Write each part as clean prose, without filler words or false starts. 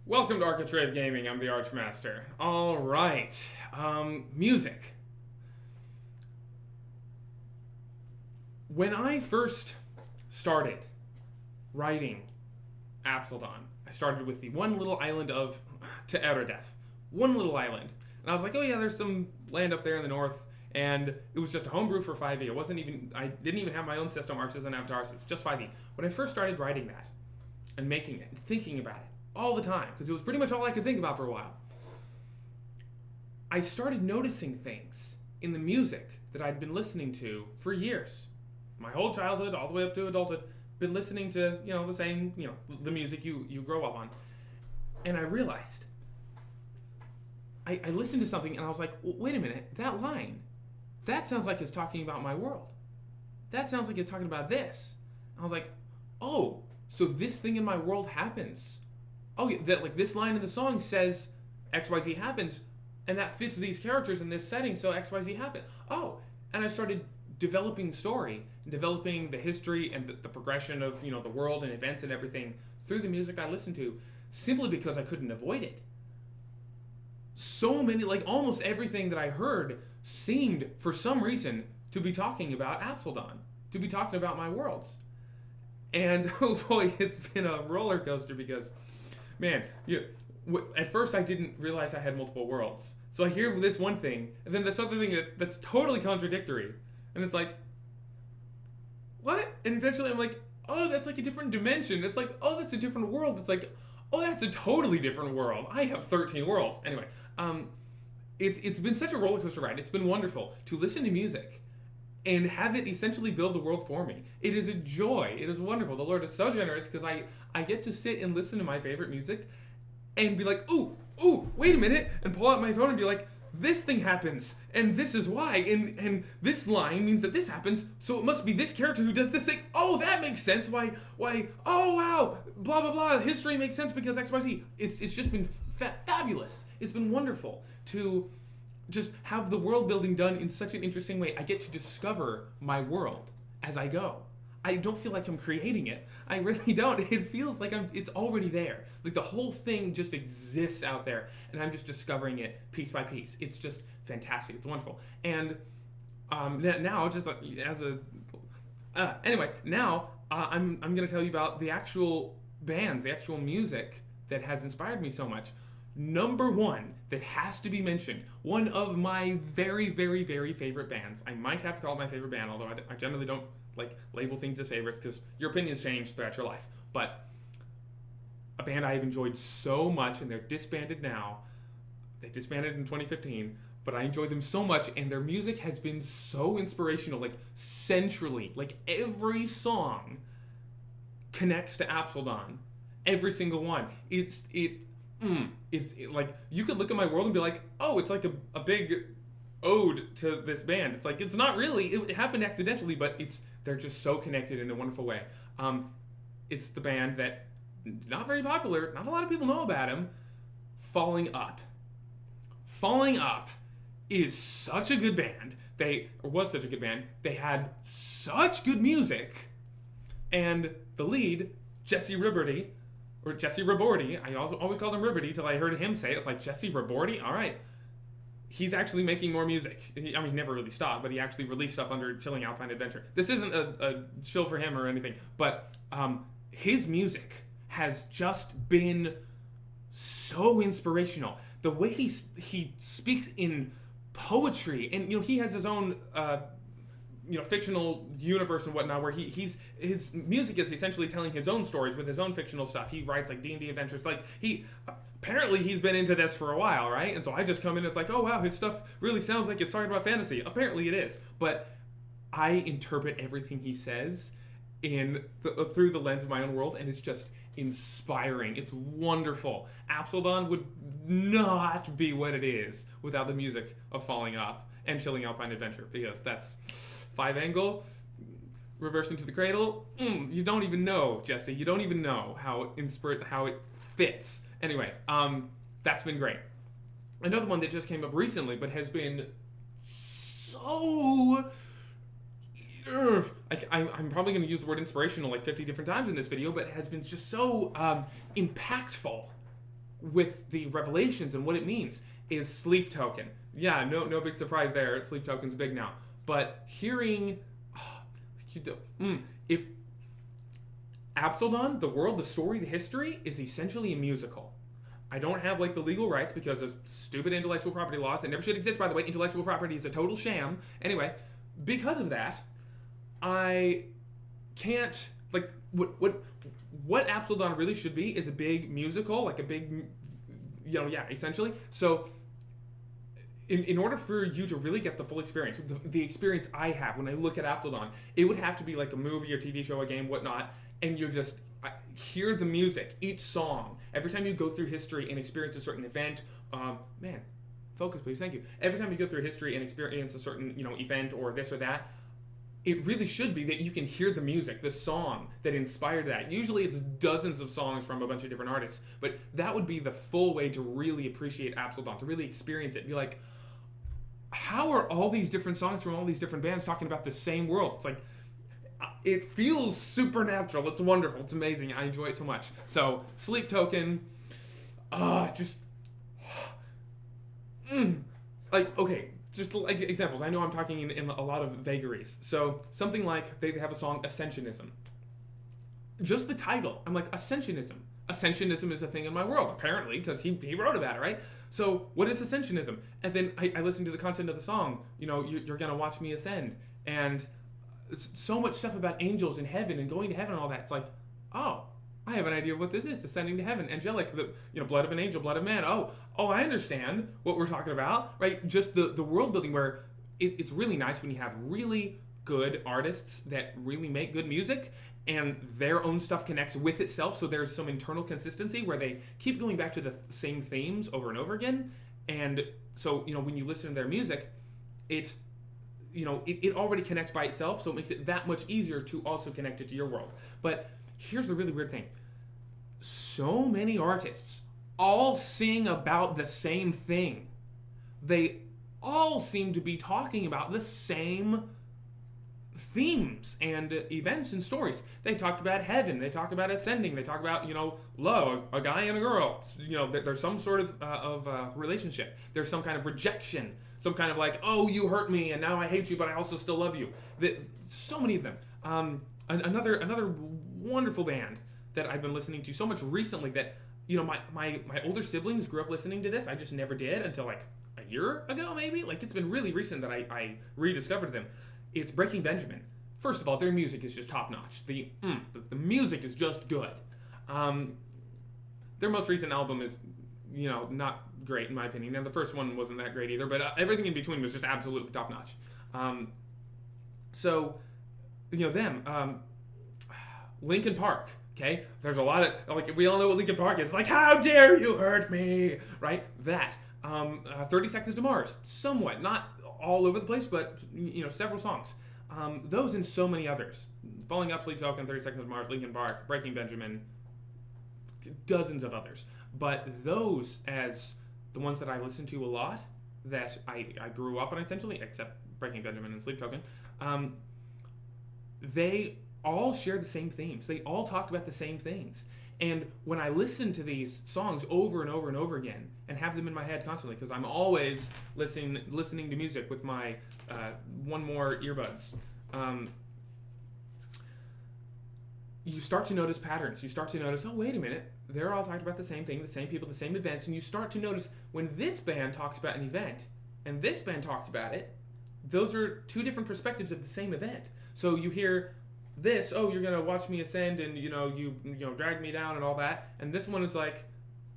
Welcome to Architrave Gaming. I'm the Archmaster. All right, music. When I first started writing Apsyildon, I started with the one little island of Te'eradeth. One little island. And I was like, oh yeah, there's some land up there in the north, and it was just a homebrew for 5e. It wasn't even, I didn't even have my own system arches and avatars, it was just 5e. When I first started writing that, and making it, and thinking about it, all the time, because it was pretty much all I could think about for a while, I started noticing things in the music that I'd been listening to for years. My whole childhood, all the way up to adulthood, been listening to, the same, the music you grow up on. And I realized, I listened to something and I was like, wait a minute, that line, that sounds like it's talking about my world. That sounds like it's talking about this. I was like, oh, so this thing in my world happens. Oh, yeah, that, like, this line in the song says XYZ happens, and that fits these characters in this setting, so XYZ happened. Oh, and I started developing story, developing the history and the progression of, the world and events and everything through the music I listened to, simply because I couldn't avoid it. So many, like, almost everything that I heard seemed, for some reason, to be talking about Apsyildon, to be talking about my worlds. And, oh boy, it's been a roller coaster because, man, at first I didn't realize I had multiple worlds. So I hear this one thing, and then this other thing that's totally contradictory. And it's like, what? And eventually I'm like, oh, that's like a different dimension. It's like, oh, that's a different world. It's like, oh, that's a totally different world. I have 13 worlds. Anyway, it's been such a roller coaster ride. It's been wonderful to listen to music and have it essentially build the world for me. It is a joy. It is wonderful. The Lord is so generous because I get to sit and listen to my favorite music and be like, ooh, wait a minute, and pull out my phone and be like, this thing happens, and this is why, and this line means that this happens, so it must be this character who does this thing. Oh, that makes sense. Why, oh, wow, blah, blah, blah. History makes sense because XYZ. It's just been fabulous. It's been wonderful to just have the world building done in such an interesting way. I get to discover my world as I go. I don't feel like I'm creating it. I really don't. It feels like it's already there. Like the whole thing just exists out there, and I'm just discovering it piece by piece. It's just fantastic. It's wonderful. And now, just like as a anyway, now I'm going to tell you about the actual bands, the actual music that has inspired me so much. Number one that has to be mentioned, one of my very, very, very favorite bands. I might have to call it my favorite band, although I generally don't label things as favorites because your opinions change throughout your life. But a band I've enjoyed so much, and they're disbanded now. They disbanded in 2015, but I enjoyed them so much, and their music has been so inspirational, centrally. Every song connects to Apsyildon. Every single one. It's like, you could look at my world and be like, oh, it's like a big ode to this band. It's like, it's not really. It happened accidentally, but they're just so connected in a wonderful way. It's the band that, not very popular, not a lot of people know about him, Falling Up. Falling Up is such a good band. Was such a good band. They had such good music. And the lead, Jesse Ribordy, I always called him Ribordy till I heard him say it. It's like, Jesse Ribordy? All right. He's actually making more music. He never really stopped, but he actually released stuff under Chilling Alpine Adventure. This isn't a shill for him or anything, but his music has just been so inspirational. The way he speaks in poetry, and he has his own fictional universe and whatnot, where his music is essentially telling his own stories with his own fictional stuff. He writes D&D adventures. Apparently he's been into this for a while, right? And so I just come in and it's like, oh wow, his stuff really sounds like it's talking about fantasy. Apparently it is. But I interpret everything he says through the lens of my own world, and it's just inspiring. It's wonderful. Apsyildon would not be what it is without the music of Falling Up and Chilling Alpine Adventure, because that's 5-angle, reverse into the cradle. You don't even know, Jesse. You don't even know how it fits. Anyway, that's been great. Another one that just came up recently, but has been so... I'm probably going to use the word inspirational 50 different times in this video, but it has been just so impactful with the revelations and what it means is Sleep Token. Yeah, no big surprise there. Sleep Token's big now. But hearing, if Apsyildon, the world, the story, the history, is essentially a musical. I don't have like the legal rights because of stupid intellectual property laws that never should exist, by the way. Intellectual property is a total sham. Anyway, because of that, I can't, like, what Apsyildon really should be is a big musical, like a big, essentially. So in order for you to really get the full experience, the experience I have when I look at Apsyildon, it would have to be like a movie or TV show, a game, whatnot, and you just hear the music, each song. Every time you go through history and experience a certain event, focus please, thank you. Every time you go through history and experience a certain, event or this or that, it really should be that you can hear the music, the song that inspired that. Usually it's dozens of songs from a bunch of different artists, but that would be the full way to really appreciate Apsyildon, to really experience it. Be like, how are all these different songs from all these different bands talking about the same world? It's like, it feels supernatural. It's wonderful. It's amazing. I enjoy it so much. So, Sleep Token, okay, just like examples. I know I'm talking in a lot of vagaries. So, something like they have a song, Ascensionism. Just the title, I'm like, Ascensionism. Ascensionism is a thing in my world, apparently, because he wrote about it, right? So, what is Ascensionism? And then I listen to the content of the song, you're going to watch me ascend. And so much stuff about angels in heaven and going to heaven and all that. It's like, oh, I have an idea of what this is. Ascending to heaven, angelic, the blood of an angel, blood of man. Oh, I understand what we're talking about, right? Just the world building where it's really nice when you have really good artists that really make good music and their own stuff connects with itself, so there's some internal consistency where they keep going back to the same themes over and over again. And so, when you listen to their music, it already connects by itself, so it makes it that much easier to also connect it to your world. But here's the really weird thing. So many artists all sing about the same thing. They all seem to be talking about the same themes and events and stories. They talk about heaven, they talk about ascending, they talk about, love, a guy and a girl. There's some sort of relationship. There's some kind of rejection, some kind of like, oh, you hurt me and now I hate you, but I also still love you. So many of them. Another wonderful band that I've been listening to so much recently that, my older siblings grew up listening to this. I just never did until like a year ago, maybe. Like, it's been really recent that I rediscovered them. It's Breaking Benjamin. First of all, their music is just top notch. The music is just good. Their most recent album is, not great in my opinion, and the first one wasn't that great either. But everything in between was just absolutely top notch. Them, Linkin Park. Okay, there's a lot of, like, we all know what Linkin Park is. It's like, how dare you hurt me, right? That. 30 Seconds to Mars, somewhat, not all over the place, but several songs. Those and so many others. Falling Up, Sleep Token, 30 Seconds to Mars, Linkin Park, Breaking Benjamin, dozens of others. But those as the ones that I listen to a lot, that I grew up on essentially, except Breaking Benjamin and Sleep Token, they all share the same themes. They all talk about the same things. And when I listen to these songs over and over and over again and have them in my head constantly, because I'm always listening to music with my one more earbuds, you start to notice patterns. You start to notice, oh, wait a minute, they're all talking about the same thing, the same people, the same events, and you start to notice when this band talks about an event and this band talks about it, those are two different perspectives of the same event. So you hear this, oh, you're gonna watch me ascend and you drag me down and all that, and this one is like,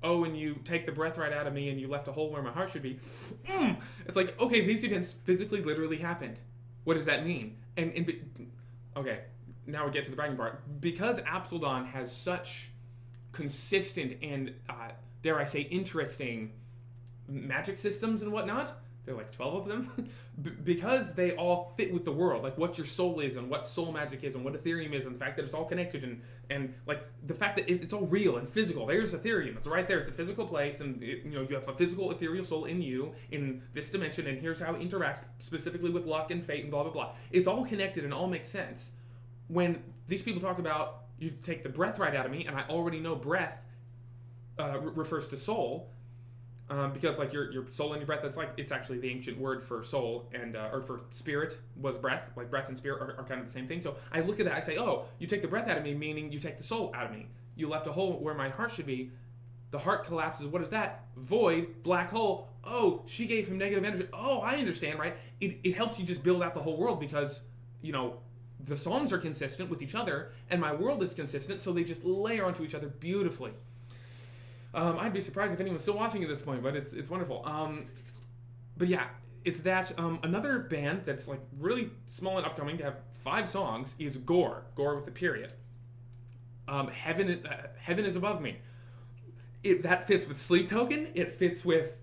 oh, and you take the breath right out of me and you left a hole where my heart should be. It's like, okay, these events physically literally happened. What does that mean? Okay, now we get to the bragging part. Because Apsyildon has such consistent and dare I say interesting magic systems and whatnot, there are like 12 of them, because they all fit with the world, like what your soul is and what soul magic is and what Ethereum is and the fact that it's all connected and like the fact that it's all real and physical. There's Ethereum, it's right there, it's a physical place, and you have a physical ethereal soul in you in this dimension, and here's how it interacts specifically with luck and fate and blah blah blah. It's all connected and all makes sense. When these people talk about, you take the breath right out of me, and I already know breath refers to soul, because like your soul and your breath, it's actually the ancient word for soul and or for spirit was breath. Like breath and spirit are kind of the same thing. So I look at that, I say, oh, you take the breath out of me, meaning you take the soul out of me. You left a hole where my heart should be. The heart collapses. What is that? Void, black hole. Oh, she gave him negative energy. Oh, I understand, right? It helps you just build out the whole world because, the songs are consistent with each other and my world is consistent, so they just layer onto each other beautifully. I'd be surprised if anyone's still watching at this point, but it's wonderful. But yeah, it's that. Another band that's like really small and upcoming to have 5 songs is Gore with the period. Heaven is above me. That fits with Sleep Token. It fits with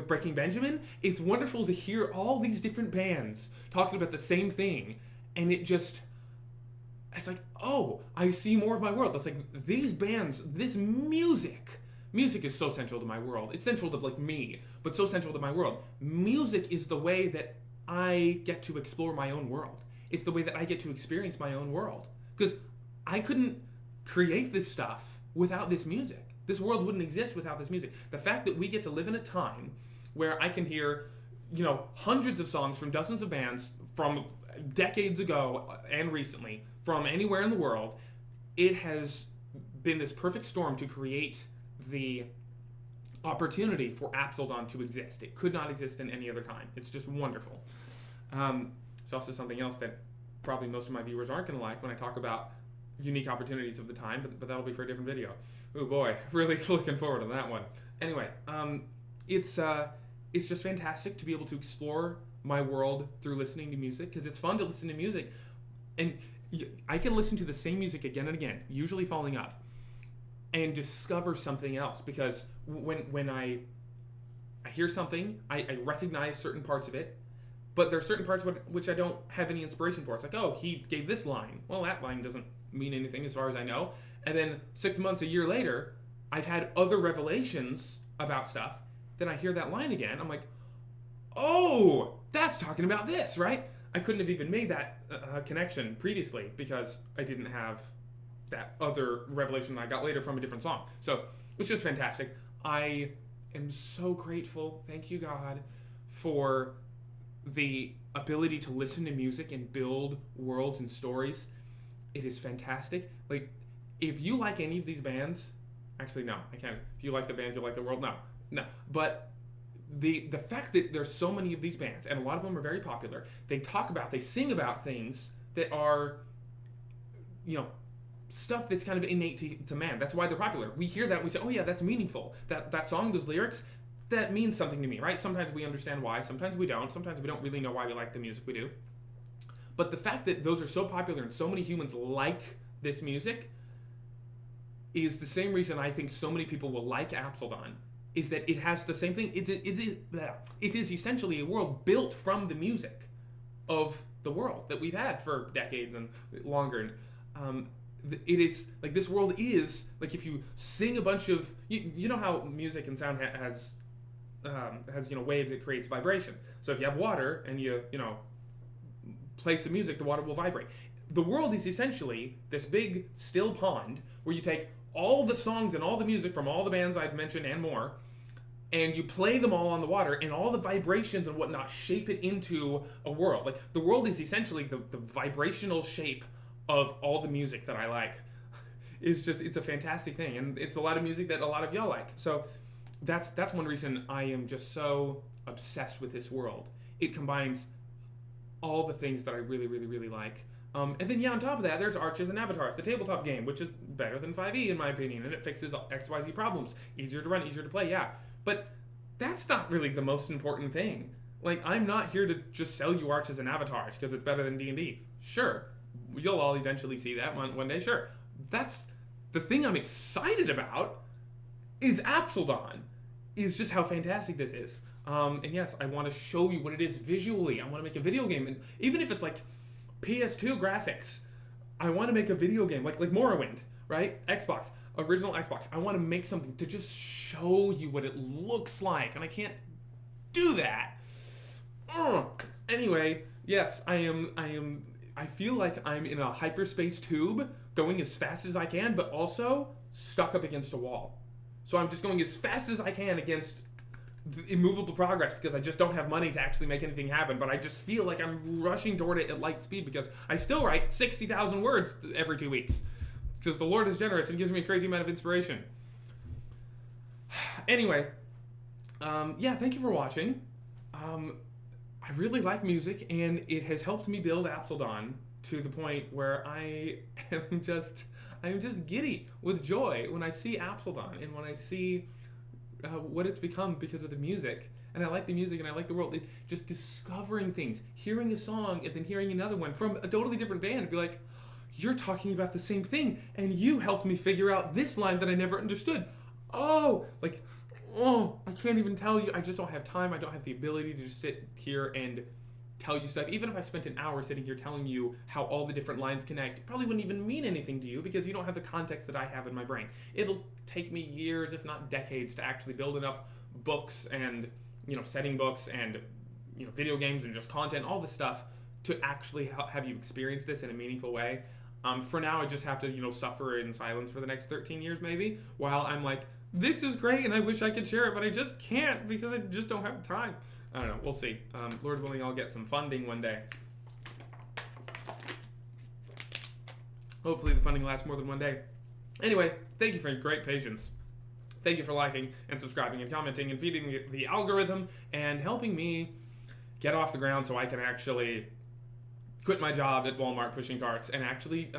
Breaking Benjamin. It's wonderful to hear all these different bands talking about the same thing, and it's like, oh, I see more of my world. It's like these bands, this music is so central to my world. It's central to like me, but so central to my world. Music is the way that I get to explore my own world. It's the way that I get to experience my own world. Because I couldn't create this stuff without this music. This world wouldn't exist without this music. The fact that we get to live in a time where I can hear, hundreds of songs from dozens of bands from decades ago and recently, from anywhere in the world, it has been this perfect storm to create the opportunity for Apsyildon to exist. It could not exist in any other time. It's just wonderful. It's also something else that probably most of my viewers aren't going to like when I talk about unique opportunities of the time, but that'll be for a different video. Oh boy, really looking forward to that one. Anyway, it's just fantastic to be able to explore my world through listening to music, because it's fun to listen to music, and I can listen to the same music again and again, usually falling up, and discover something else, because when I hear something, I recognize certain parts of it, but there are certain parts which I don't have any inspiration for. It's like, oh, he gave this line. Well, that line doesn't mean anything as far as I know. And then 6 months, a year later, I've had other revelations about stuff. Then I hear that line again. I'm like, oh, that's talking about this, right? I couldn't have even made that connection previously because I didn't have that other revelation I got later from a different song. So it's just fantastic. I am so grateful, thank you God, for the ability to listen to music and build worlds and stories. It is fantastic. Like, if you like any of these bands, actually no, I can't. If you like the bands, you like the world, no. But the fact that there's so many of these bands, and a lot of them are very popular, they sing about things that are, stuff that's kind of innate to man. That's why they're popular. We hear that and we say, oh yeah, that's meaningful. That song, those lyrics, that means something to me, right? Sometimes we understand why, sometimes we don't. Sometimes we don't really know why we like the music we do. But the fact that those are so popular and so many humans like this music is the same reason I think so many people will like Apsyildon, is that it has the same thing. It is essentially a world built from the music of the world that we've had for decades and longer. And it is, like, this world is, like, if you sing a bunch of, you know how music and sound has waves, it creates vibration. So if you have water and you play some music, the water will vibrate. The world is essentially this big still pond where you take all the songs and all the music from all the bands I've mentioned and more, and you play them all on the water, and all the vibrations and whatnot shape it into a world. Like, the world is essentially the vibrational shape of all the music that I like. It's a fantastic thing, and it's a lot of music that a lot of y'all like. So that's one reason I am just so obsessed with this world. It combines all the things that I really, really, really like. And then, on top of that, there's Arches and Avatars, the tabletop game, which is better than 5e, in my opinion, and it fixes XYZ problems. Easier to run, easier to play, yeah. But that's not really the most important thing. Like, I'm not here to just sell you Arches and Avatars because it's better than D&D. Sure, you'll all eventually see that one day, sure. That's the thing I'm excited about is Apsyildon, is just how fantastic this is. And yes, I want to show you what it is visually. I want to make a video game, and even if it's like PS2 graphics, I want to make a video game like Morrowind, right? Original Xbox. I want to make something to just show you what it looks like, and I can't do that. Anyway, yes, I feel like I'm in a hyperspace tube going as fast as I can, but also stuck up against a wall. So I'm just going as fast as I can against immovable progress because I just don't have money to actually make anything happen. But I just feel like I'm rushing toward it at light speed because I still write 60,000 words every 2 weeks. Because the Lord is generous and gives me a crazy amount of inspiration. Anyway, yeah, thank you for watching. I really like music, and it has helped me build Apsyildon to the point where I am just giddy with joy when I see Apsyildon and when I see what it's become because of the music. And I like the music and I like the world. Just discovering things, hearing a song and then hearing another one from a totally different band and be like, you're talking about the same thing, and you helped me figure out this line that I never understood. Oh, like, oh, I can't even tell you. I just don't have time. I don't have the ability to just sit here and tell you stuff. Even if I spent an hour sitting here telling you how all the different lines connect, it probably wouldn't even mean anything to you because you don't have the context that I have in my brain. It'll take me years, if not decades, to actually build enough books and, setting books and, video games and just content, all this stuff to actually have you experience this in a meaningful way. For now, I just have to, suffer in silence for the next 13 years maybe, while I'm like, this is great and I wish I could share it, but I just can't because I just don't have time. I don't know. We'll see. Lord willing, I'll get some funding one day. Hopefully the funding lasts more than one day. Anyway, thank you for your great patience. Thank you for liking and subscribing and commenting and feeding the algorithm and helping me get off the ground so I can actually quit my job at Walmart pushing carts and actually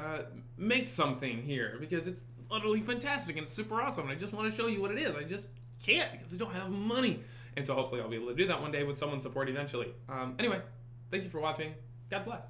make something here because it's utterly fantastic and it's super awesome and I just want to show you what it is. I just can't because I don't have money. And so hopefully I'll be able to do that one day with someone's support eventually. Anyway, thank you for watching. God bless.